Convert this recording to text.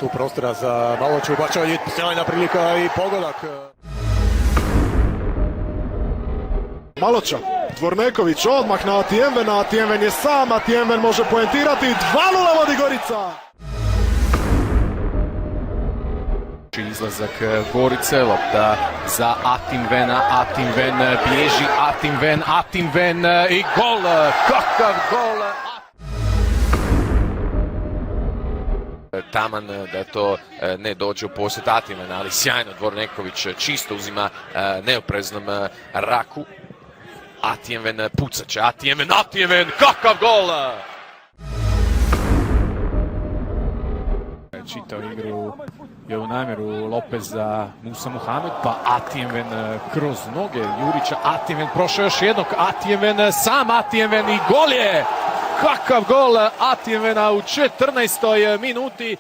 tu prostora za Maloču, Bačaj, sjajna prilika i pogodak. Maloča, Dvorneković odmah na Atijenvena, Atijenven je sam, Atijenven može poentirati, 2:0 vodi Gorica! Izlazak Gorice, lopta za Atimvena, Atimven bježi, Atimven i gol, kakav gol! Taman da to ne dođe u posjed Atimvena, ali sjajno Dvorneković čisto uzima neopreznom Raku. Atijenven pucat će, Atijenven, kakav gol! Čitao igru je u namjeru Lopeza, Musa Muhamed, pa Atijenven kroz noge Jurića, Atijenven prošao još jednog, Atijenven sam Atijenven i gol je! Kakav gol Atijenvena u 14. minuti.